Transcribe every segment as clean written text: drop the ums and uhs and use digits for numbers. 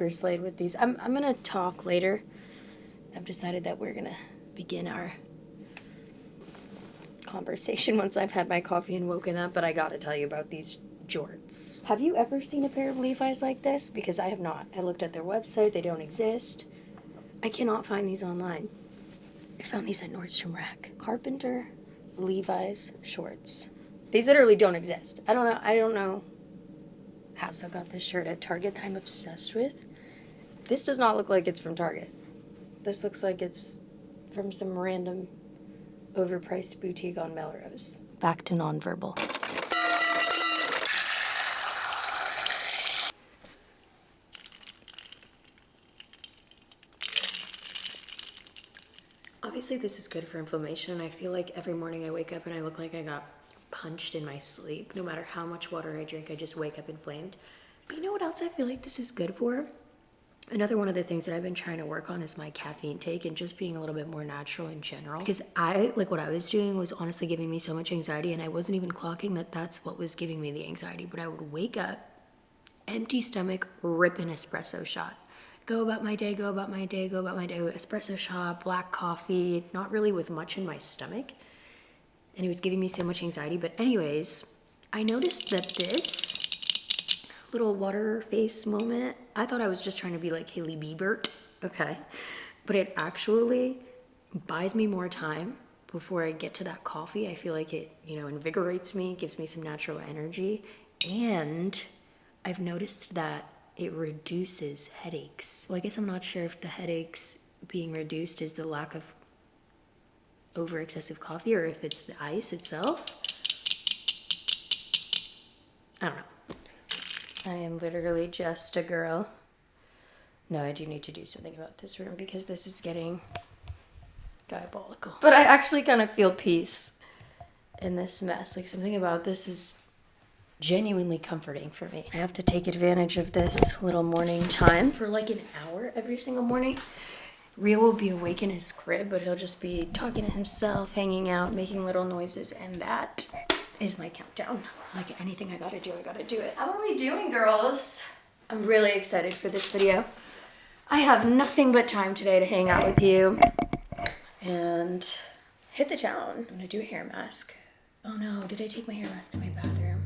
super slayed with these. I'm gonna talk later. I've decided that we're gonna begin our conversation once I've had my coffee and woken up, but I gotta tell you about these jorts. Have you ever seen a pair of Levi's like this? Because I have not. I looked at their website, they don't exist. I cannot find these online. I found these at Nordstrom Rack. Carpenter Levi's shorts. These literally don't exist. I don't know how I got this shirt at Target that I'm obsessed with. This does not look like it's from Target. This looks like it's from some random overpriced boutique on Melrose. Back to nonverbal. Obviously this is good for inflammation. I feel like every morning I wake up and I look like I got punched in my sleep. No matter how much water I drink, I just wake up inflamed. But you know what else I feel like this is good for? Another one of the things that I've been trying to work on is my caffeine take and just being a little bit more natural in general. Because what I was doing was honestly giving me so much anxiety, and I wasn't even clocking that that's what was giving me the anxiety. But I would wake up, empty stomach, rip an espresso shot. Go about my day, espresso shot, black coffee, not really with much in my stomach. And it was giving me so much anxiety. But anyways, I noticed that this little water face moment, I thought I was just trying to be like Hailey Bieber, okay? But it actually buys me more time before I get to that coffee. I feel like it, invigorates me, gives me some natural energy. And I've noticed that it reduces headaches. Well, I guess I'm not sure if the headaches being reduced is the lack of over excessive coffee or if it's the ice itself. I don't know. I am literally just a girl. No, I do need to do something about this room because this is getting diabolical. But I actually kind of feel peace in this mess. Like, something about this is genuinely comforting for me. I have to take advantage of this little morning time for like an hour every single morning. Rio will be awake in his crib, but he'll just be talking to himself, hanging out, making little noises, and that is my countdown. Like, anything I gotta do it. How are we doing, girls? I'm really excited for this video. I have nothing but time today to hang out with you and hit the town. I'm gonna do a hair mask. Oh no, did I take my hair mask to my bathroom?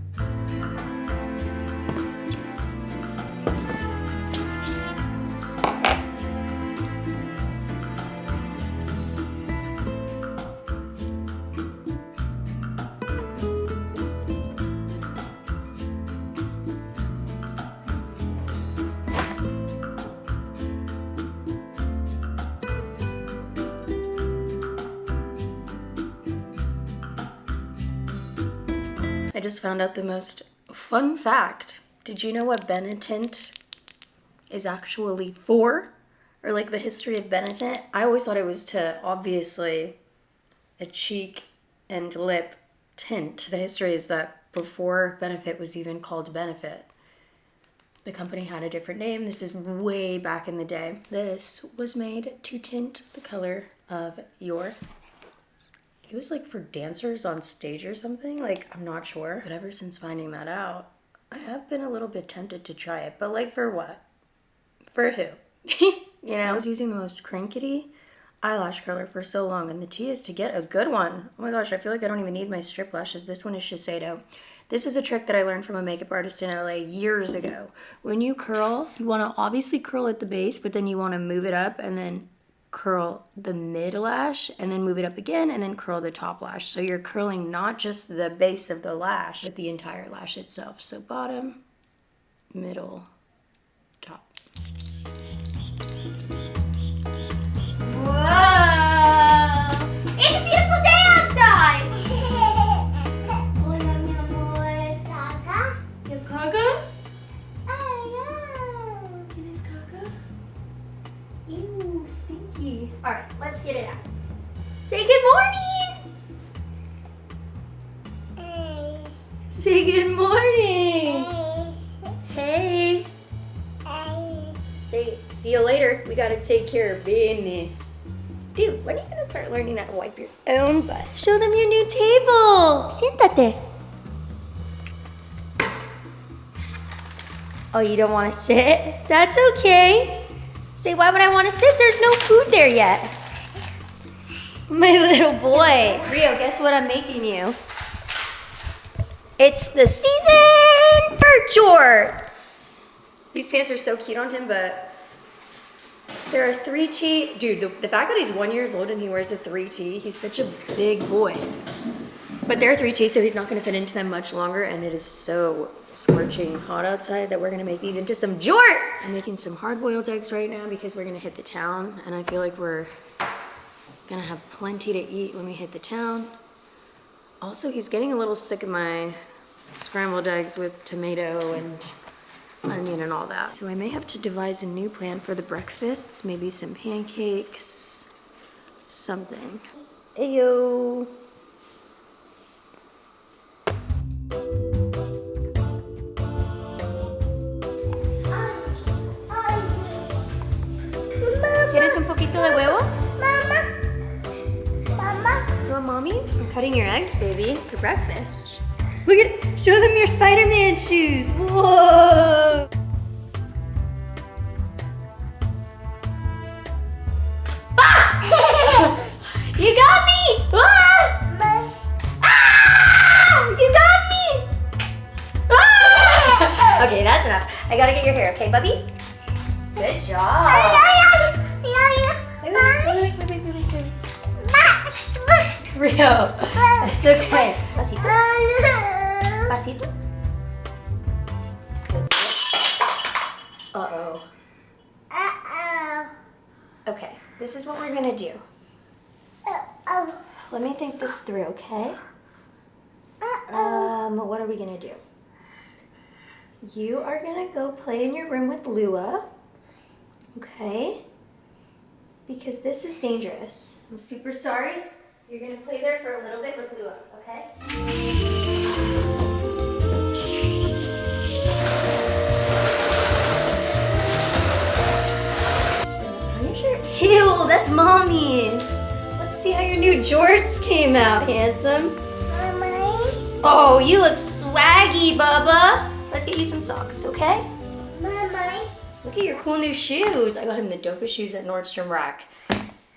I just found out the most fun fact. Did you know what Benetint is actually for? Or like the history of Benetint? I always thought it was to, obviously, a cheek and lip tint. The history is that before Benefit was even called Benefit, the company had a different name. This is way back in the day. This was made to tint the color of your... It was like for dancers on stage or something. Like, I'm not sure. But ever since finding that out, I have been a little bit tempted to try it. But like, for what? For who? I was using the most crinkety eyelash curler for so long, and the tea is to get a good one. Oh my gosh, I feel like I don't even need my strip lashes. This one is Shiseido. This is a trick that I learned from a makeup artist in LA years ago. When you curl, you want to obviously curl at the base, but then you want to move it up and then curl the mid lash and then move it up again and then curl the top lash. So you're curling not just the base of the lash, but the entire lash itself. So bottom, middle, top. Whoa! It's a beautiful day outside! Hola, mi amor. ¿Caca? ¿You have caca? ¿Quién es caca? Ew, stinky. Alright, let's get it out. Say good morning! Hey. Say good morning! Hey. Hey. Say, see you later. We gotta take care of business. Dude, when are you gonna start learning how to wipe your own butt? Show them your new table. Siéntate. Oh, you don't want to sit? That's okay. Say, why would I want to sit? There's no food there yet. My little boy. Rio, guess what I'm making you? It's the season for jorts. These pants are so cute on him, but they're a 3T. Dude, the fact that he's 1 year old and he wears a 3T, he's such a big boy. But they're 3T, so he's not going to fit into them much longer, and it is so scorching hot outside that we're going to make these into some jorts. I'm making some hard-boiled eggs right now because we're going to hit the town, and I feel like we're going to have plenty to eat when we hit the town. Also, he's getting a little sick of my scrambled eggs with tomato and onion and all that. So I may have to devise a new plan for the breakfasts, maybe some pancakes, something. Ayo. ¿Quieres un poquito de huevo? You want mommy? I'm cutting your eggs, baby, for breakfast. Look at, show them your Spider-Man shoes. Whoa! Ah! You got me! Ah! Ah! You got me! Ah! Okay, that's enough. I gotta get your hair, okay, Bubby? Good job. Rio, it's okay. Pasito. Pasito. Uh-oh. Okay, this is what we're gonna do. Let me think this through, okay? What are we gonna do? You are gonna go play in your room with Lua, okay? Because this is dangerous. I'm super sorry. You're gonna play there for a little bit with Lua, okay? On your shirt. Ew, that's mommy's. Let's see how your new jorts came out, handsome. Oh, you look swaggy, Bubba. Let's get you some socks, okay? Look at your cool new shoes. I got him the dopest shoes at Nordstrom Rack.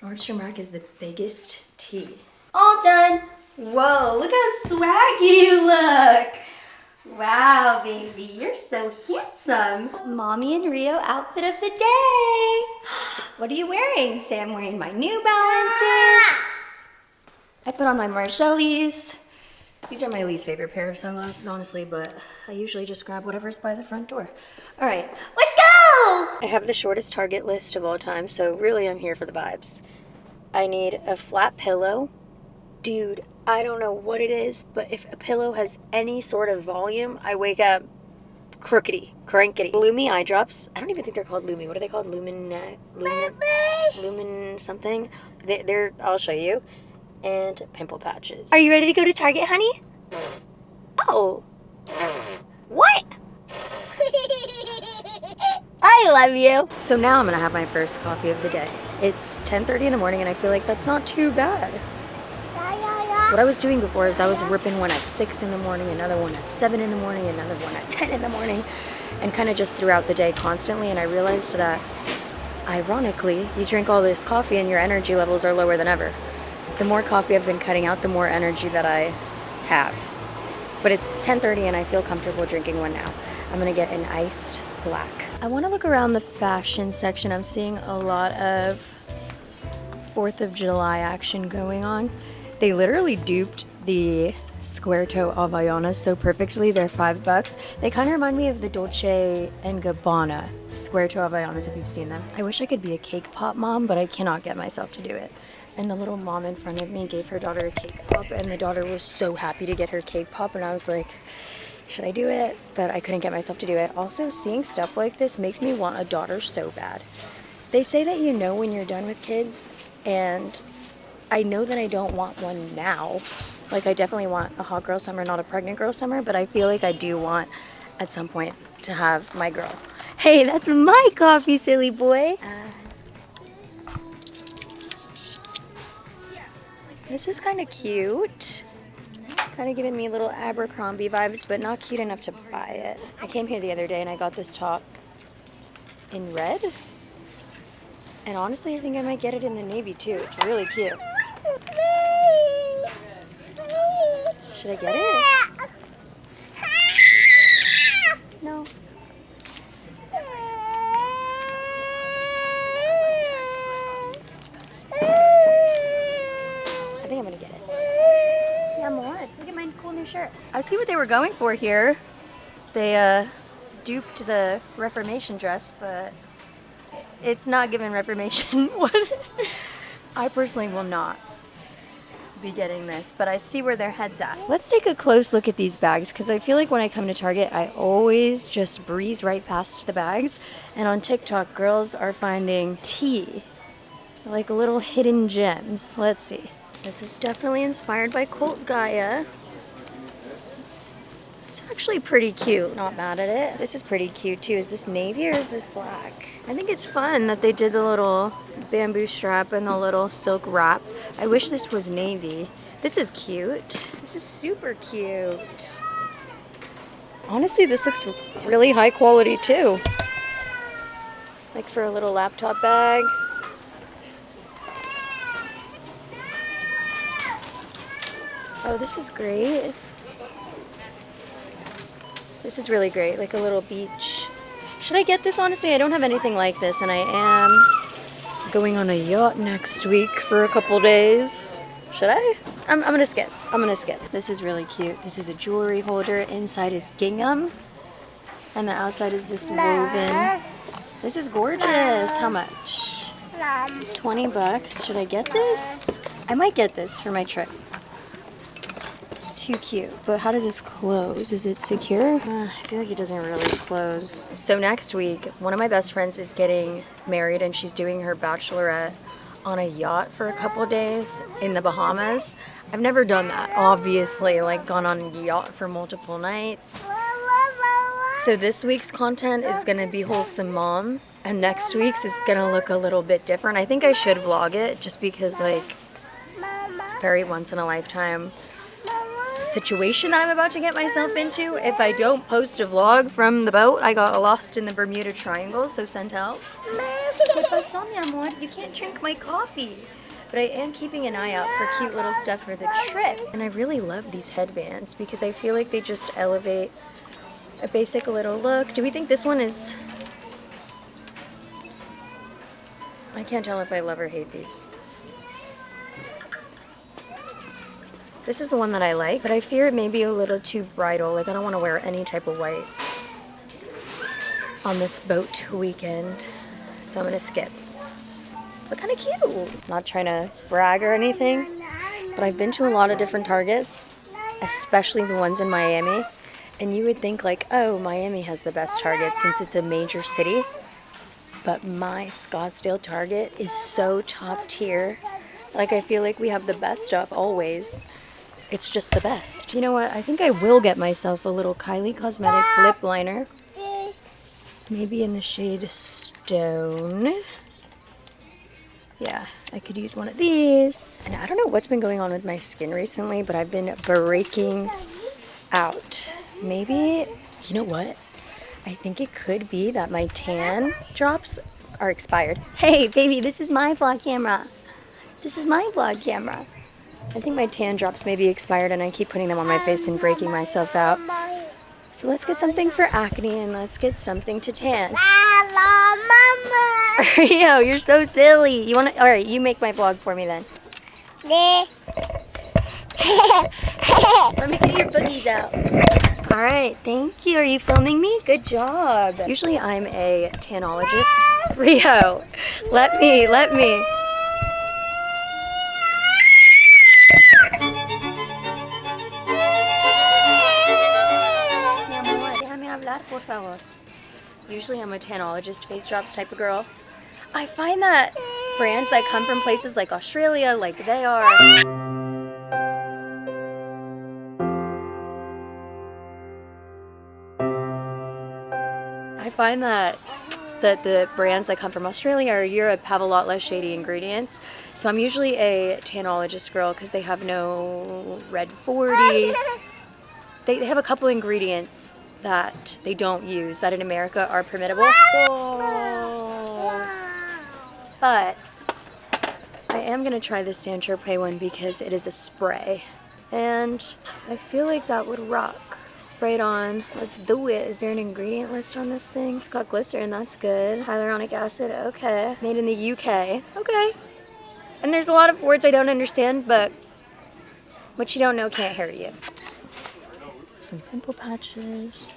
Nordstrom Rack is the biggest tee. All done. Whoa, look how swaggy you look. Wow, baby, you're so handsome. Mommy and Rio outfit of the day. What are you wearing? Say I'm wearing my New Balances. I put on my Marshallies. These are my least favorite pair of sunglasses, honestly, but I usually just grab whatever's by the front door. All right, let's go! I have the shortest Target list of all time, so really I'm here for the vibes. I need a flat pillow. Dude, I don't know what it is, but if a pillow has any sort of volume, I wake up crankety. Lumi eye drops. I don't even think they're called Lumi. What are they called? Lumin something. They're, I'll show you. And pimple patches. Are you ready to go to Target, honey? Oh. What? I love you. So now I'm gonna have my first coffee of the day. It's 10:30 in the morning and I feel like that's not too bad. What I was doing before is I was ripping one at 6 in the morning, another one at 7 in the morning, another one at 10 in the morning, and kind of just throughout the day constantly. And I realized that, ironically, you drink all this coffee and your energy levels are lower than ever. The more coffee I've been cutting out, the more energy that I have. But it's 10:30 and I feel comfortable drinking one now. I'm gonna get an iced black. I wanna look around the fashion section. I'm seeing a lot of 4th of July action going on. They literally duped the square toe Havaianas so perfectly. They're $5. They kind of remind me of the Dolce & Gabbana square toe Havaianas if you've seen them. I wish I could be a cake pop mom, but I cannot get myself to do it. And the little mom in front of me gave her daughter a cake pop, and the daughter was so happy to get her cake pop, and I was like, should I do it? But I couldn't get myself to do it. Also, seeing stuff like this makes me want a daughter so bad. They say that you know when you're done with kids, and I know that I don't want one now. Like, I definitely want a hot girl summer, not a pregnant girl summer, but I feel like I do want, at some point, to have my girl. Hey, that's my coffee, silly boy. This is kind of cute. Kind of giving me little Abercrombie vibes, but not cute enough to buy it. I came here the other day and I got this top in red. And honestly, I think I might get it in the navy too. It's really cute. Should I get it? No. I think I'm gonna get it. Yeah, more. Look at my cool new shirt. I see what they were going for here. They duped the Reformation dress, but it's not given Reformation. What? I personally will not be getting this, but I see where their head's at. Let's take a close look at these bags, because I feel like when I come to Target, I always just breeze right past the bags. And on TikTok, girls are finding tea, like little hidden gems. Let's see. This is definitely inspired by Cult Gaia. It's actually pretty cute. Not mad at it. This is pretty cute too. Is this navy or is this black? I think it's fun that they did the little bamboo strap and the little silk wrap. I wish this was navy. This is cute. This is super cute. Honestly, this looks really high quality too. Like for a little laptop bag. Oh, this is great. This is really great, like a little beach. Should I get this? Honestly, I don't have anything like this, and I am going on a yacht next week for a couple days. Should I? I'm gonna skip. I'm gonna skip. This is really cute. This is a jewelry holder. Inside is gingham, and the outside is this woven. This is gorgeous. How much? 20 bucks. Should I get this? I might get this for my trip. It's too cute. But how does this close? Is it secure? I feel like it doesn't really close. So next week, one of my best friends is getting married and she's doing her bachelorette on a yacht for a couple days in the Bahamas. I've never done that, obviously, like gone on a yacht for multiple nights. So this week's content is gonna be Wholesome Mom, and next week's is gonna look a little bit different. I think I should vlog it just because, like, very once in a lifetime situation that I'm about to get myself into. If I don't post a vlog from the boat, I got lost in the Bermuda Triangle, so send help. ¿Qué pasó, mi amor? You can't drink my coffee. But I am keeping an eye out for cute little stuff for the trip. And I really love these headbands because I feel like they just elevate a basic little look. Do we think this one is... I can't tell if I love or hate these. This is the one that I like, but I fear it may be a little too bridal. Like, I don't want to wear any type of white on this boat weekend. So I'm going to skip. But kind of cute. Not trying to brag or anything, but I've been to a lot of different Targets, especially the ones in Miami. And you would think like, oh, Miami has the best Target since it's a major city. But my Scottsdale Target is so top tier. Like, I feel like we have the best stuff always. It's just the best. You know what? I think I will get myself a little Kylie Cosmetics lip liner. Maybe in the shade Stone. Yeah, I could use one of these. And I don't know what's been going on with my skin recently, but I've been breaking out. Maybe, you know what? I think it could be that my tan drops are expired. Hey, baby, this is my vlog camera. This is my vlog camera. I think my tan drops may be expired and I keep putting them on my face and breaking myself out. So let's get something for acne and let's get something to tan. Rio, you're so silly. You wanna? All right, you make my vlog for me then. Let me get your boogies out. All right, thank you. Are you filming me? Good job. Usually I'm a tanologist. Rio, let me. Por favor. Usually I'm a tanologist, face drops type of girl. I find that brands that come from places like Australia, like they are, I find that that the brands that come from Australia or Europe have a lot less shady ingredients. So I'm usually a tannologist girl because they have no red 40. They have a couple ingredients that they don't use that in America are permittable. Oh. But I am going to try this San Tropez one because it is a spray. And I feel like that would rock. Spray it on. Let's do it. Is there an ingredient list on this thing? It's got glycerin. That's good. Hyaluronic acid. Okay. Made in the UK. Okay. And there's a lot of words I don't understand, but what you don't know can't hurt you. Some pimple patches.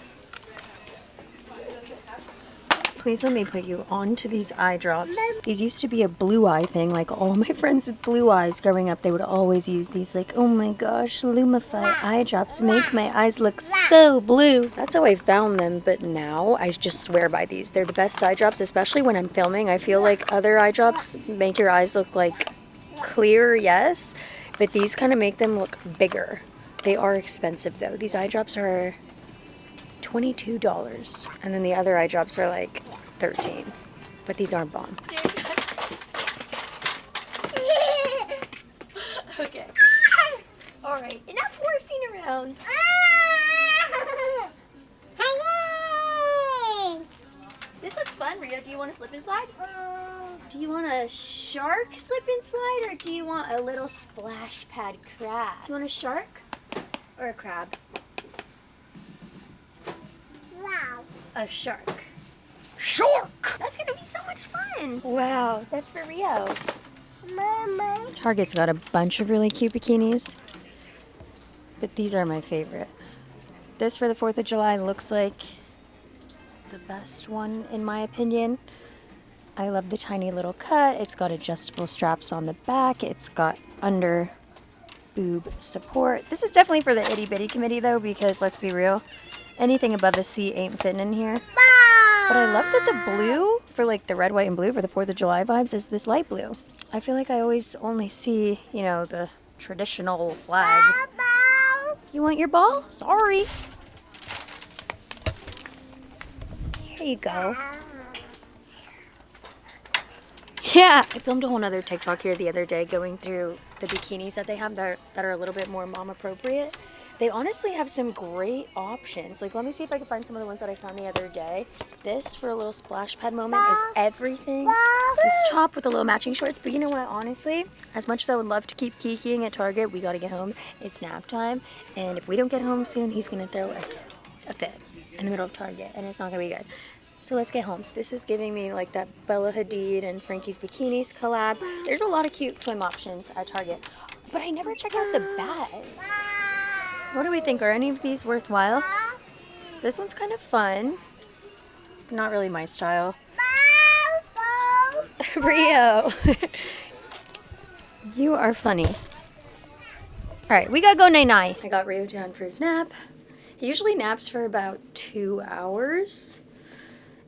Please let me put you onto these eye drops. These used to be a blue eye thing. Like all my friends with blue eyes growing up, they would always use these. Like, oh my gosh, Lumify eye drops make my eyes look so blue. That's how I found them, but now I just swear by these. They're the best eye drops, especially when I'm filming. I feel like other eye drops make your eyes look like clear, yes, but these kind of make them look bigger. They are expensive though. These eye drops are $22, and then the other eye drops are like $13, but these aren't bomb. Okay. All right. Enough horsing around. Hello. This looks fun, Rio. Do you want to slip inside? Do you want a shark slip inside, or do you want a little splash pad crab? Do you want a shark or a crab? Wow. A shark. Shark! That's gonna be so much fun. Wow, that's for Rio. Mama. Target's got a bunch of really cute bikinis, but these are my favorite. This for the 4th of July looks like the best one in my opinion. I love the tiny little cut. It's got adjustable straps on the back. It's got under boob support. This is definitely for the itty bitty committee though, because let's be real, anything above a C ain't fitting in here. But I love that the blue for like the red, white, and blue for the 4th of July vibes is this light blue. I feel like I always only see, you know, the traditional flag. You want your ball? Sorry. Here you go. Yeah, I filmed a whole nother TikTok here the other day going through the bikinis that they have that are a little bit more mom appropriate. They honestly have some great options. Like, let me see if I can find some of the ones that I found the other day. This, for a little splash pad moment, is everything. It's this top with the little matching shorts. But you know what, honestly, as much as I would love to keep kikiing at Target, we gotta get home. It's nap time. And if we don't get home soon, he's gonna throw a fit in the middle of Target. And it's not gonna be good. So let's get home. This is giving me like that Bella Hadid and Frankie's Bikinis collab. There's a lot of cute swim options at Target. But I never check out the bag. What do we think? Are any of these worthwhile? This one's kind of fun. Not really my style. Rio. You are funny. Alright, we gotta go night-night. I got Rio down for his nap. He usually naps for about 2 hours.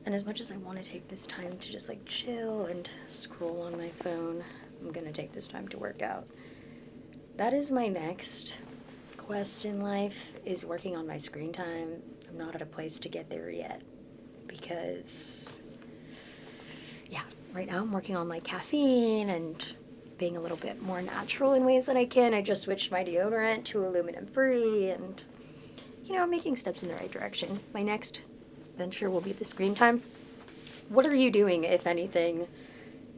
And as much as I want to take this time to just like chill and scroll on my phone, I'm gonna take this time to work out. That is my next quest in life, is working on my screen time. I'm not at a place to get there yet because, yeah, right now I'm working on like caffeine and being a little bit more natural in ways that I can. I just switched my deodorant to aluminum free and, you know, making steps in the right direction. My next venture will be the screen time. What are you doing, if anything,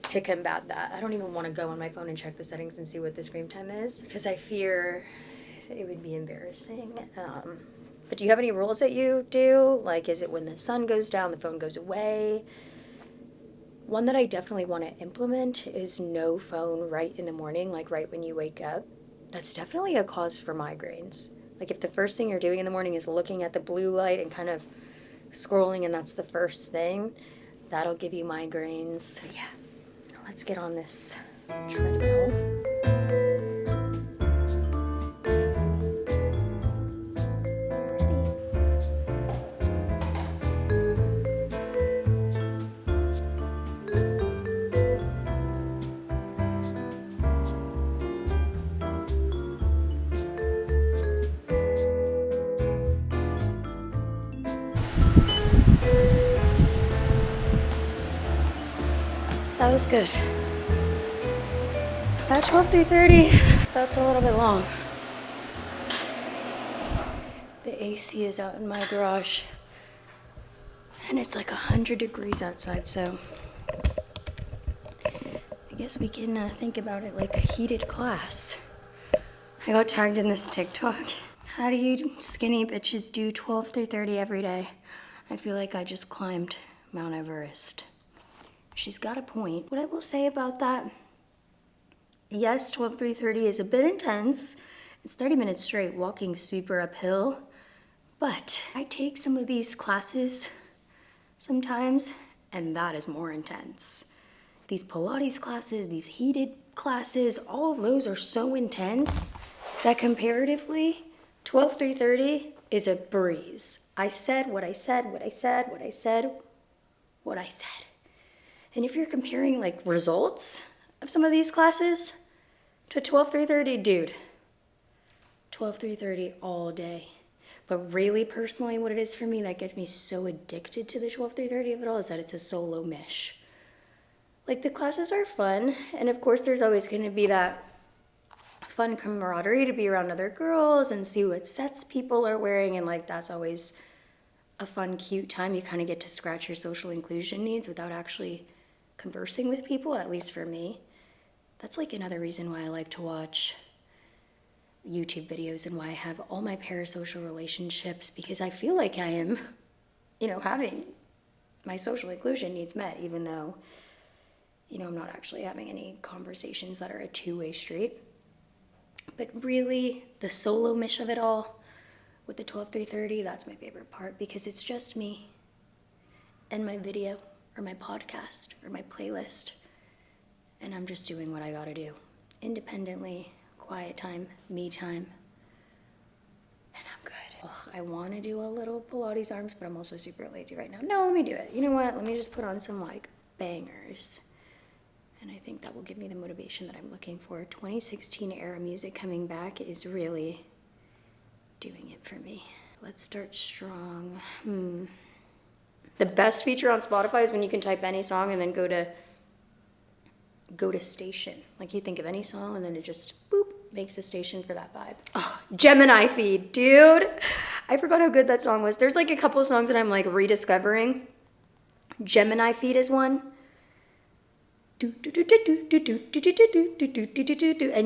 to combat that? I don't even want to go on my phone and check the settings and see what the screen time is because I fear it would be embarrassing. But do you have any rules that you do? Like, is it when the sun goes down, the phone goes away? One that I definitely want to implement is no phone right in the morning, like right when you wake up. That's definitely a cause for migraines. Like if the first thing you're doing in the morning is looking at the blue light and kind of scrolling and that's the first thing, that'll give you migraines. So yeah, let's get on this treadmill. That was good. That 12 through 30 felt a little bit long. The AC is out in my garage and it's like 100 degrees outside, so I guess we can think about it like a heated class. I got tagged in this TikTok. How do you skinny bitches do 12 through 30 every day? I feel like I just climbed Mount Everest. She's got a point. What I will say about that, yes, 12 through 30 is a bit intense. It's 30 minutes straight walking super uphill. But I take some of these classes sometimes, and that is more intense. These Pilates classes, these heated classes, all of those are so intense that comparatively, 12 through 30 is a breeze. I said what I said, what I said, what I said, what I said. And if you're comparing like results of some of these classes to 12 through 30, dude, 12 through 30 all day. But really, personally, what it is for me that gets me so addicted to the 12 through 30 of it all is that it's a solo mish. Like, the classes are fun, and of course there's always going to be that fun camaraderie to be around other girls and see what sets people are wearing, and like that's always a fun, cute time. You kind of get to scratch your social inclusion needs without actually conversing with people, at least for me. That's like another reason why I like to watch YouTube videos and why I have all my parasocial relationships, because I feel like I am, having my social inclusion needs met, even though, I'm not actually having any conversations that are a two-way street. But really, the solo mish of it all with the 12 through 30, that's my favorite part, because it's just me and my video or my podcast or my playlist, and I'm just doing what I gotta do independently, quiet time, me time, and I'm good. Ugh, I want to do a little Pilates arms, but I'm also super lazy right now. No, let me do it. You know what? Let me just put on some like bangers. And I think that will give me the motivation that I'm looking for. 2016 era music coming back is really doing it for me. Let's start strong. The best feature on Spotify is when you can type any song and then go to station. Like you think of any song and then it just boop makes a station for that vibe. Oh, Gemini feed, dude. I forgot how good that song was. There's like a couple of songs that I'm like rediscovering. Gemini feed is one. And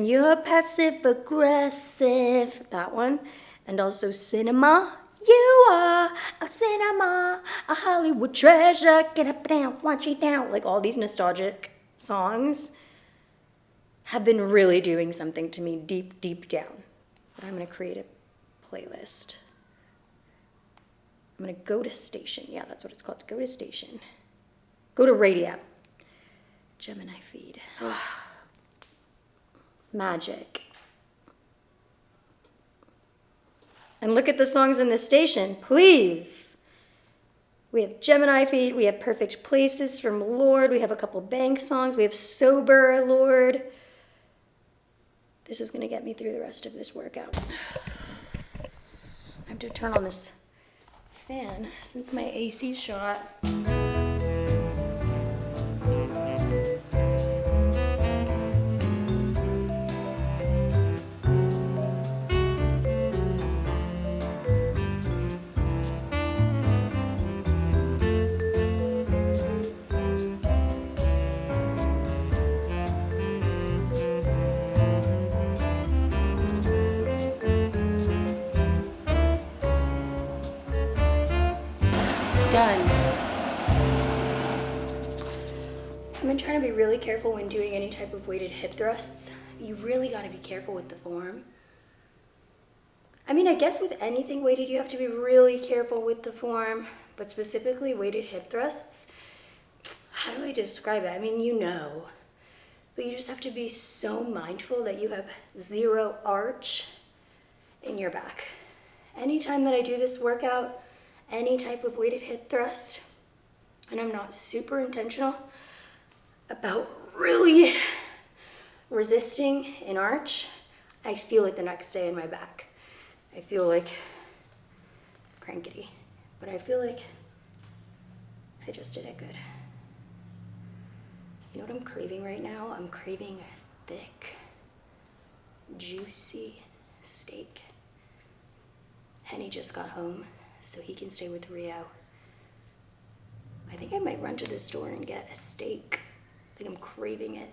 you're passive aggressive. That one. And also cinema. You are a cinema, a Hollywood treasure. Get up and down, watch it down. Like all these nostalgic songs have been really doing something to me deep, deep down. But I'm going to create a playlist. I'm going to go to station. Yeah, that's what it's called. Go to station. Go to radio. Gemini feed. Magic. And look at the songs in this station, please. We have Gemini feed. We have Perfect Places from Lord. We have a couple Bank songs. We have Sober Lord. This is going to get me through the rest of this workout. I have to turn on this fan since my AC shot. Done. I've been trying to be really careful when doing any type of weighted hip thrusts. You really got to be careful with the form. I mean, I guess with anything weighted, you have to be really careful with the form, but specifically weighted hip thrusts, how do I describe it? I mean, but you just have to be so mindful that you have zero arch in your back. Anytime that I do this workout, any type of weighted hip thrust, and I'm not super intentional about really resisting an arch, I feel it the next day in my back. I feel like crankety, but I feel like I just did it good. You know what I'm craving right now? I'm craving a thick, juicy steak. Henny just got home, so he can stay with Rio. I think I might run to the store and get a steak. Like, I'm craving it.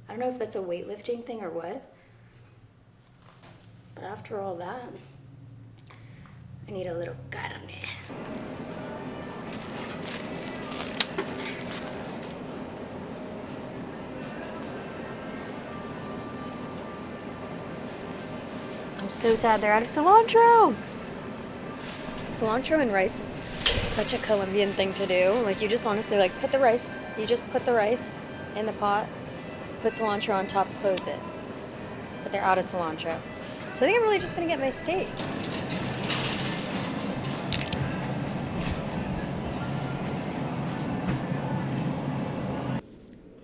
I don't know if that's a weightlifting thing or what, but after all that, I need a little carne. I'm so sad they're out of cilantro. Cilantro and rice is such a Colombian thing to do. Like, you just honestly, like, put the rice in the pot, put cilantro on top, close it. But they're out of cilantro. So I think I'm really just gonna get my steak.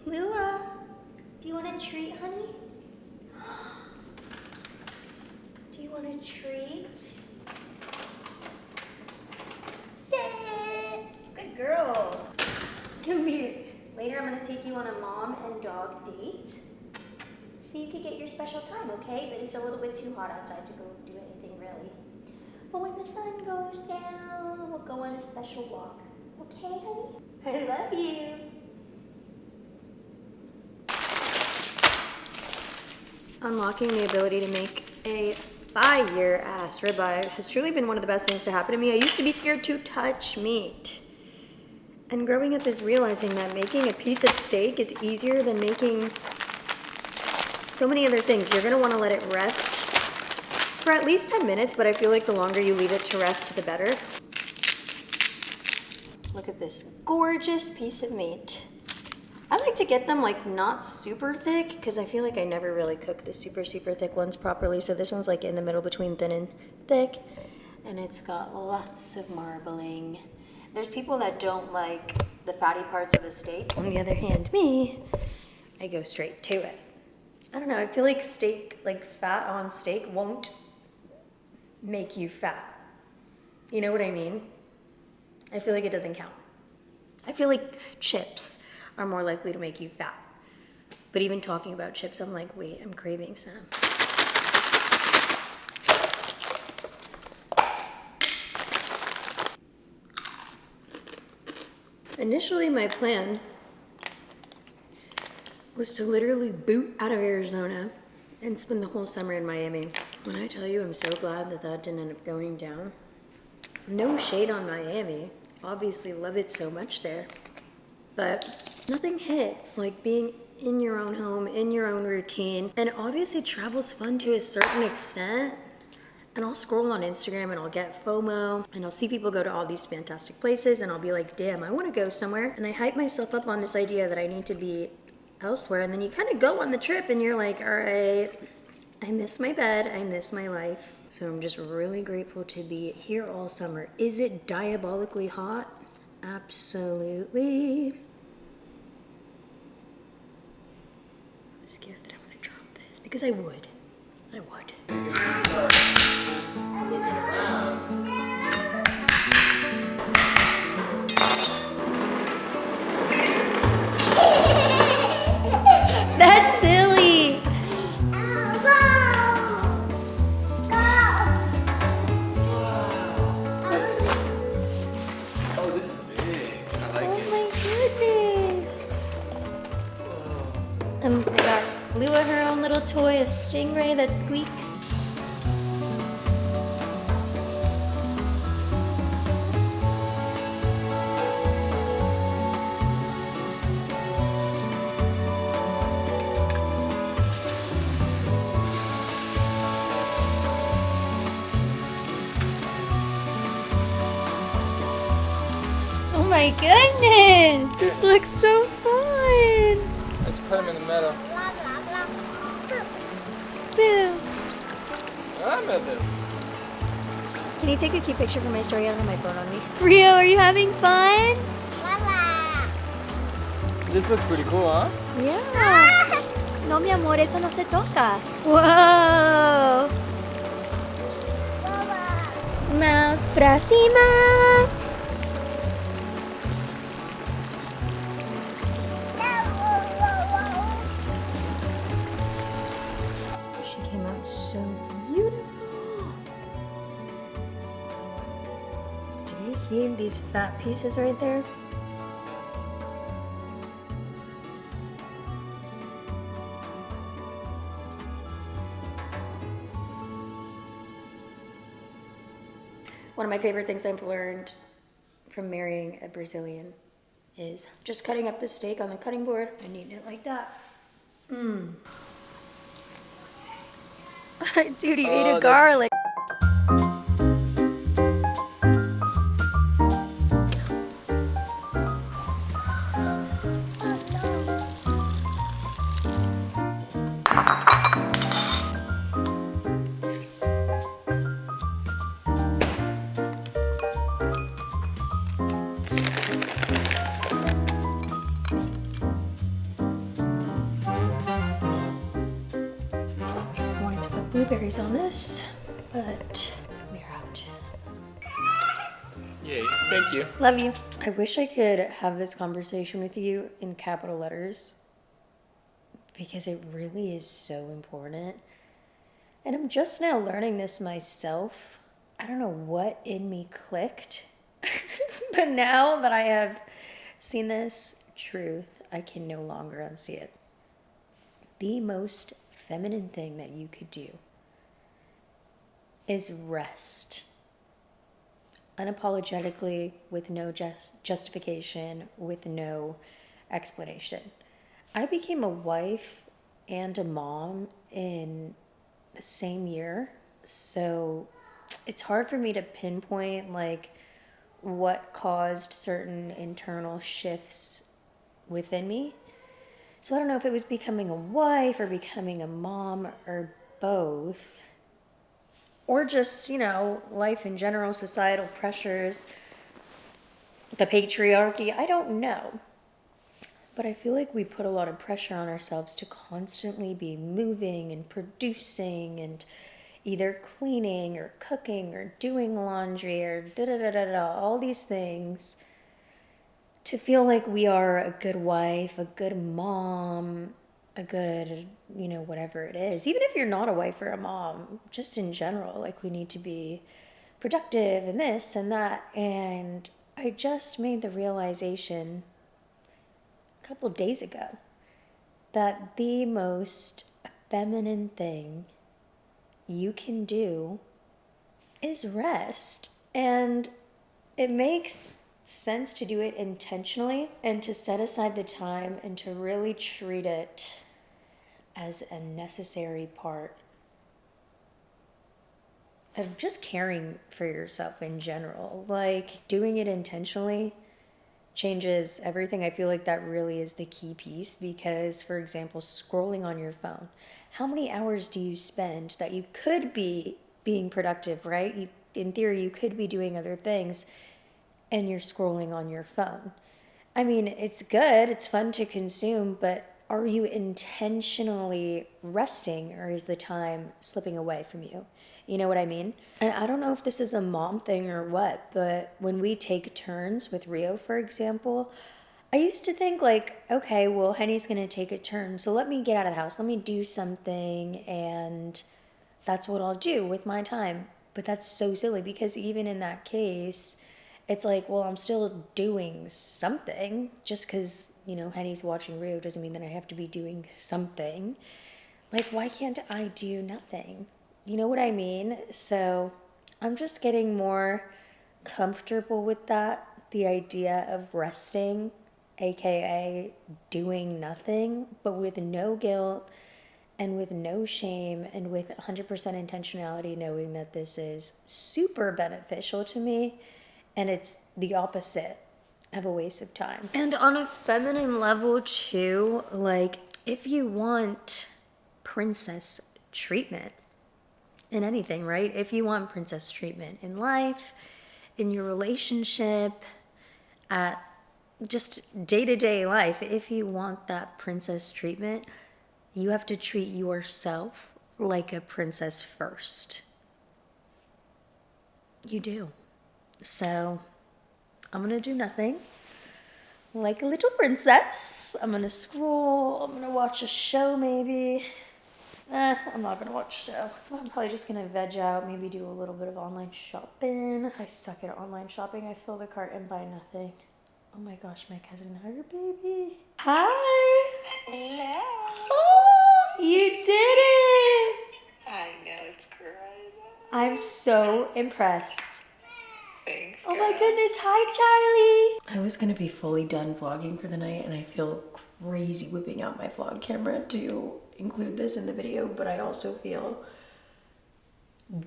Lua, do you want a treat, honey? Do you want a treat? Sit! Good girl. Come here. Later I'm gonna take you on a mom and dog date. So you can get your special time, okay? But it's a little bit too hot outside to go do anything really. But when the sun goes down, we'll go on a special walk. Okay, honey? I love you. Unlocking the ability to make a fire ass ribeye has truly been one of the best things to happen to me. I used to be scared to touch meat. And growing up is realizing that making a piece of steak is easier than making so many other things. You're gonna wanna let it rest for at least 10 minutes, but I feel like the longer you leave it to rest, the better. Look at this gorgeous piece of meat. I like to get them like not super thick because I feel like I never really cook the super thick ones properly. So this one's like in the middle between thin and thick, and it's got lots of marbling. There's people that don't like the fatty parts of a steak. On the other hand, me, I go straight to it. I don't know, I feel like steak, like fat on steak won't make you fat. You know what I mean? I feel like it doesn't count. I feel like chips are more likely to make you fat. But even talking about chips, I'm like, wait, I'm craving some. Initially, my plan was to literally boot out of Arizona and spend the whole summer in Miami. When I tell you I'm so glad that that didn't end up going down. No shade on Miami. Obviously love it so much there. But nothing hits like being in your own home, in your own routine. And obviously travel's fun to a certain extent. And I'll scroll on Instagram and I'll get FOMO and I'll see people go to all these fantastic places and I'll be like, damn, I want to go somewhere. And I hype myself up on this idea that I need to be elsewhere. And then you kind of go on the trip and you're like, all right, I miss my bed, I miss my life. So I'm just really grateful to be here all summer. Is it diabolically hot? Absolutely. I'm scared that I'm gonna drop this because I would. I would. Looking around. That's silly. Oh, this is big. I like Oh it. my goodness. I got Lua her own little toy, a stingray that squeaks. Oh my goodness! This looks so fun! Let's put him in the middle. Boom! I'm in there. Can you take a cute picture for my story? I don't have my phone on me. Rio, are you having fun? This looks pretty cool, huh? Yeah. No, mi amor, eso no se toca. Whoa! Mouse pra cima! you see these fat pieces right there? One of my favorite things I've learned from marrying a Brazilian is just cutting up the steak on the cutting board and eating it like that. Dude, he ate a garlic. Wanted to put blueberries on this, but we're out. Yay, thank you. Love you. I wish I could have this conversation with you in capital letters because it really is so important. And I'm just now learning this myself. I don't know what in me clicked, but now that I have seen this truth, I can no longer unsee it. The most feminine thing that you could do is rest. Unapologetically, with no justification, with no explanation. I became a wife and a mom in the same year, so it's hard for me to pinpoint like what caused certain internal shifts within me. So I don't know if it was becoming a wife or becoming a mom or both. Or just, life in general, societal pressures, the patriarchy, I don't know. But I feel like we put a lot of pressure on ourselves to constantly be moving and producing and either cleaning or cooking or doing laundry or all these things to feel like we are a good wife, a good mom, a good, whatever it is. Even if you're not a wife or a mom, just in general, like we need to be productive and this and that. And I just made the realization a couple of days ago that the most feminine thing you can do is rest. And it makes sense to do it intentionally and to set aside the time and to really treat it as a necessary part of just caring for yourself in general. Like doing it intentionally changes everything. I feel like that really is the key piece because, for example, scrolling on your phone, how many hours do you spend that you could be being productive, right? In theory, you could be doing other things and you're scrolling on your phone. I mean, it's good, it's fun to consume, but are you intentionally resting or is the time slipping away from you? You know what I mean? And I don't know if this is a mom thing or what, but when we take turns with Rio, for example, I used to think like, okay, well, Henny's gonna take a turn, so let me get out of the house, let me do something, and that's what I'll do with my time. But that's so silly because even in that case, it's like, well, I'm still doing something. Just because, Henny's watching Rio doesn't mean that I have to be doing something. Like, why can't I do nothing? You know what I mean? So I'm just getting more comfortable with that. The idea of resting, aka doing nothing, but with no guilt and with no shame and with 100% intentionality, knowing that this is super beneficial to me. And it's the opposite of a waste of time. And on a feminine level too, like if you want princess treatment in anything, right? If you want princess treatment in life, in your relationship, at just day-to-day life, if you want that princess treatment, you have to treat yourself like a princess first. You do. So I'm gonna do nothing like a little princess. I'm gonna scroll, I'm gonna watch a show maybe. I'm not gonna watch show. I'm probably just gonna veg out, maybe do a little bit of online shopping. I suck at online shopping. I fill the cart and buy nothing. Oh my gosh, my cousin, her baby. Hi. Hello. Oh, you did it. I know, it's great. I'm so impressed. Thanks. Oh my girl. goodness, hi Charlie. I was gonna be fully done vlogging for the night, and I feel crazy whipping out my vlog camera to include this in the video, but I also feel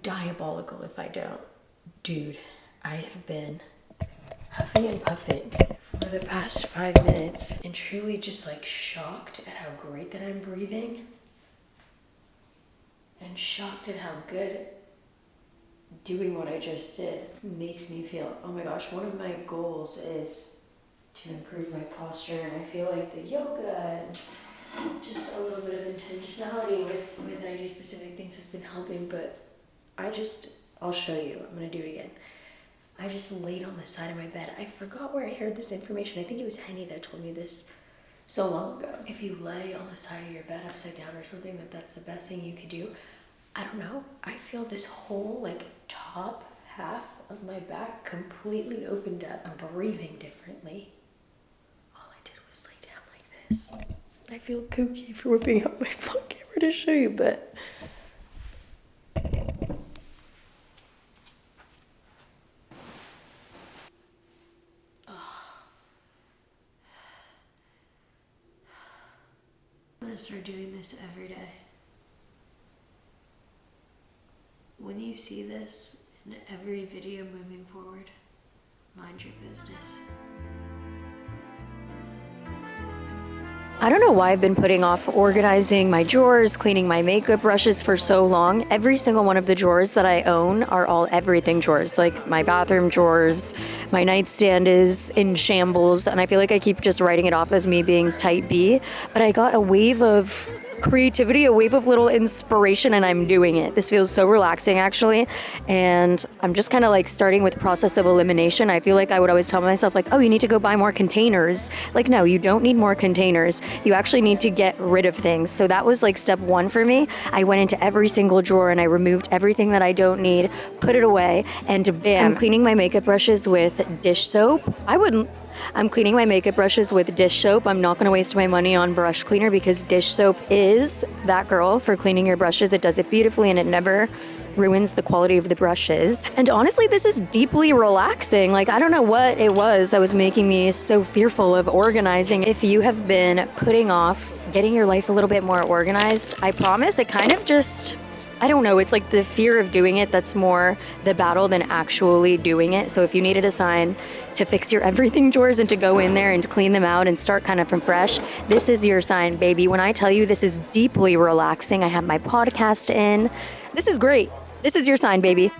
diabolical if I don't. Dude, I have been huffing and puffing for the past 5 minutes and truly just like shocked at how great that I'm breathing and shocked at how good doing what I just did makes me feel. Oh my gosh, one of my goals is to improve my posture, and I feel like the yoga and just a little bit of intentionality with the way that I do specific things has been helping, but I'll show you. I'm gonna do it again. I just laid on the side of my bed. I forgot where I heard this information. I think it was Henny that told me this so long ago. If you lay on the side of your bed upside down or something, that's the best thing you could do. I don't know. I feel this whole like top half of my back completely opened up. I'm breathing differently. All I did was lay down like this. I feel kooky for whipping out my vlog camera to show you, but I'm gonna start doing this every day. When you see this in every video moving forward, mind your business. I don't know why I've been putting off organizing my drawers, cleaning my makeup brushes for so long. Every single one of the drawers that I own are all everything drawers. Like my bathroom drawers, my nightstand is in shambles, and I feel like I keep just writing it off as me being type B. But I got a wave of creativity, a wave of little inspiration, and I'm doing it. This feels so relaxing actually, and I'm just kind of like starting with the process of elimination. I feel like I would always tell myself like, oh, you need to go buy more containers. Like, no, you don't need more containers. You actually need to get rid of things. So that was like step one for me. I went into every single drawer and I removed everything that I don't need, put it away, and bam. I'm cleaning my makeup brushes with dish soap. I'm cleaning my makeup brushes with dish soap. I'm not going to waste my money on brush cleaner because dish soap is that girl for cleaning your brushes. It does it beautifully and it never ruins the quality of the brushes. And honestly, this is deeply relaxing. Like, I don't know what it was that was making me so fearful of organizing. If you have been putting off getting your life a little bit more organized, I promise it kind of just, I don't know, it's like the fear of doing it that's more the battle than actually doing it. So if you needed a sign to fix your everything drawers and to go in there and to clean them out and start kind of from fresh, this is your sign, baby. When I tell you this is deeply relaxing, I have my podcast in. This is great. This is your sign, baby.